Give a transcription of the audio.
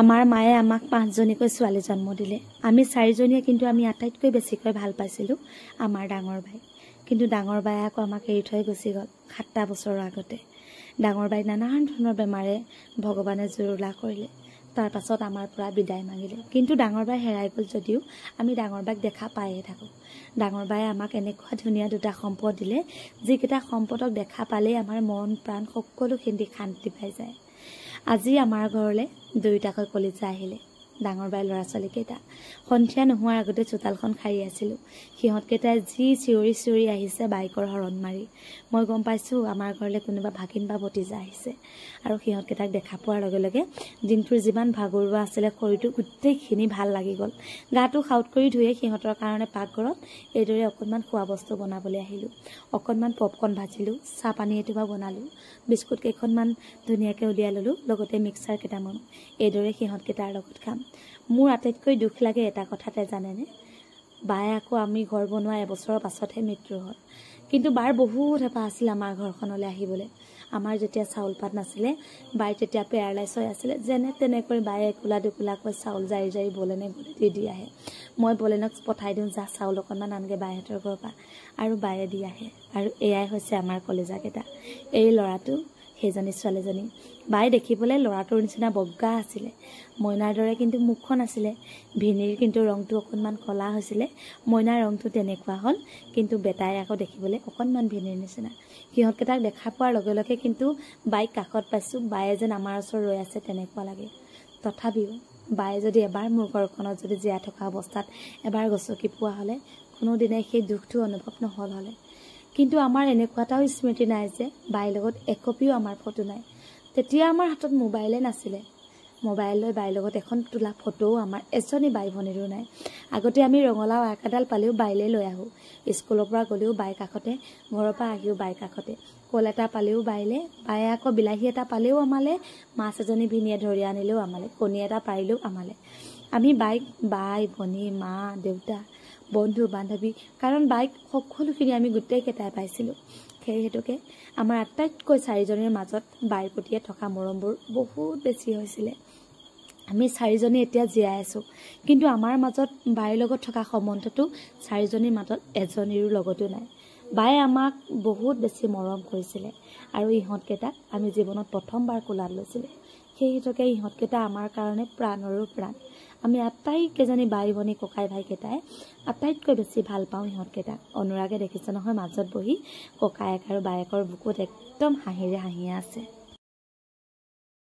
আমাৰ মায়ে আমাক 5 জনীকৈ ছোৱালী জন্ম দিলে। আমি 4 জনীয়ে কিন্তু আমি আটাইতকৈ বেছিকৈ ভাল পাইছিলোঁ আমাৰ ডাঙৰ বাই। কিন্তু ডাঙৰ বাই আকৌ আমাক এৰি থৈ গুচি গ'ল 7টা বছৰৰ আগতে। ডাঙৰ বাই নানান ধৰণৰ বেমাৰে ভগৱানে জুৰুলা কৰিলে। তাৰ পাছত আমাৰ পৰা বিদায় মাগিলে। কিন্তু ডাঙৰ বাই হেৰাই গ'ল যদিও আমি ডাঙৰ বাক দেখা পায়ে থাকোঁ। ডাঙৰ বাই আমাক এনেকুৱা ধুনীয়া 2টা সম্পদ দিলে, যিকেইটা সম্পদক দেখা পালেই আমাৰ মন প্ৰাণ সকলোখিনি শান্তি পাই যায়। আজি আমাৰ ঘৰলৈ 2টাকৈ কলিজা আহিলে। ডাঙৰ বাই ল'ৰা ছোৱালী কেইটা সন্ধিয়া নোহোৱাৰ আগতে চোতালখন সাৰি আছিলোঁ। সিহঁতকেইটাই যি চিঞৰি চিঞৰি আহিছে বাইকৰ হৰণ মাৰি। মই গম পাইছোঁ আমাৰ ঘৰলৈ কোনোবা ভাগিন বা ভতিজা আহিছে। আৰু সিহঁতকেইটাক দেখা পোৱাৰ লগে লগে দিনটোৰ যিমান ভাগৰুৱা আছিলে শৰীৰটো গোটেইখিনি ভাল লাগি গ'ল। গাটো সাউত কৰি ধুয়ে সিহঁতৰ কাৰণে পাকঘৰত এইদৰে অকণমান খোৱা বস্তু বনাবলৈ আহিলোঁ। অকণমান পপকৰ্ণ ভাজিলোঁ, চাহ পানী এটোপা বনালোঁ, বিস্কুট কেইখনমান ধুনীয়াকৈ উলিয়াই ল'লোঁ, লগতে মিক্সাৰ কেইটামান। এইদৰে সিহঁতকেইটাৰ লগত খাম। মোৰ আটাইতকৈ দুখ লাগে এটা কথাতে জানেনে, বায়ে আকৌ আমি ঘৰ বনোৱা এবছৰৰ পাছতহে মৃত্যু হ'ল। কিন্তু বাৰ বহুত হেঁপাহ আছিল আমাৰ ঘৰখনলৈ আহিবলৈ। আমাৰ যেতিয়া চাউল পাত নাছিলে, বাই তেতিয়া পেৰালাইছ হৈ আছিলে। যেনে তেনেকৈ বায়ে একোলা দুকোলাকৈ চাউল জাৰি জাৰি বলেনে গলি দি আহে। মই বলেনক পঠাই দিওঁ, যা চাউল অকণমান আনগে বাইহঁতৰ ঘৰৰ পৰা, আৰু বায়ে দি আহে। আৰু এয়াই হৈছে আমাৰ কলিজাকেইটা। এই ল'ৰাটো, সেইজনী ছোৱালীজনী। বাই দেখিবলৈ ল'ৰাটোৰ নিচিনা বগা আছিলে, মইনাৰ দৰে কিন্তু মুখখন আছিলে। ভিনীৰ কিন্তু ৰংটো অকণমান ক'লা হৈছিলে, মইনাৰ ৰংটো তেনেকুৱা হ'ল। কিন্তু বেটাই আকৌ দেখিবলৈ অকণমান ভিনীৰ নিচিনা। সিহঁতকেইটাক দেখা পোৱাৰ লগে লগে কিন্তু বাইক কাষত পাইছোঁ, বায়ে যেন আমাৰ ওচৰত ৰৈ আছে তেনেকুৱা লাগে। তথাপিও বায়ে যদি এবাৰ মোৰ ঘৰখনত যদি জীয়াই থকা অৱস্থাত এবাৰ গচকি পোৱা হ'লে কোনোদিনে সেই দুখটো অনুভৱ নহ'ল হ'লে। কিন্তু আমাৰ এনেকুৱা এটাও স্মৃতি নাই যে বাইৰ লগত একপিও আমাৰ ফটো নাই। তেতিয়া আমাৰ হাতত মোবাইলে নাছিলে। মোবাইল লৈ বাইৰ লগত এখন তোলা ফটোও আমাৰ এজনী বাই ভনীৰো নাই। আগতে আমি ৰঙালাও আগ এডাল পালেও বাইলৈ লৈ আহোঁ। স্কুলৰ পৰা গ'লেও বাইৰ কাষতে, ঘৰৰ পৰা আহিও বাইৰ কাষতে। কল এটা পালেও বাইলে, বায়ে আকৌ বিলাহী এটা পালেও আমালে, মাছ এজনী ভিনীয়ে ধৰি আনিলেও আমালে, কণী এটা পাৰিলেও আমালে। আমি বাইক, বাই ভনী, মা দেউতা, বন্ধু বান্ধৱী, কাৰণ বাইক সকলোখিনি আমি গোটেইকেইটাই পাইছিলোঁ। সেই হেতুকে আমাৰ আটাইতকৈ 4 জনীৰ মাজত বাইৰ প্ৰতিয়ে থকা মৰমবোৰ বহুত বেছি হৈছিলে। আমি 4 জনী এতিয়া জীয়াই আছোঁ, কিন্তু আমাৰ মাজত বাইৰ লগত থকা সম্বন্ধটো 4 জনীৰ মাজত এজনীৰো লগতো নাই। বায়ে আমাক বহুত বেছি মৰম কৰিছিলে, আৰু ইহঁতকেইটাক আমি জীৱনত প্ৰথমবাৰ কোলাত লৈছিলোঁ। সেই হেতুকে ইহঁতকেইটা আমাৰ কাৰণে প্ৰাণৰো প্ৰাণ। আমি আটাইকেইজনী বাই ভনী ককাই ভাইকেইটাই আটাইতকৈ বেছি ভাল পাওঁ ইহঁতকেইটাক। অনুৰাগে দেখিছে নহয় মাজত বহি ককায়েক আৰু বায়েকৰ বুকুত একদম হাঁহিৰে হাঁহিয়ে আছে।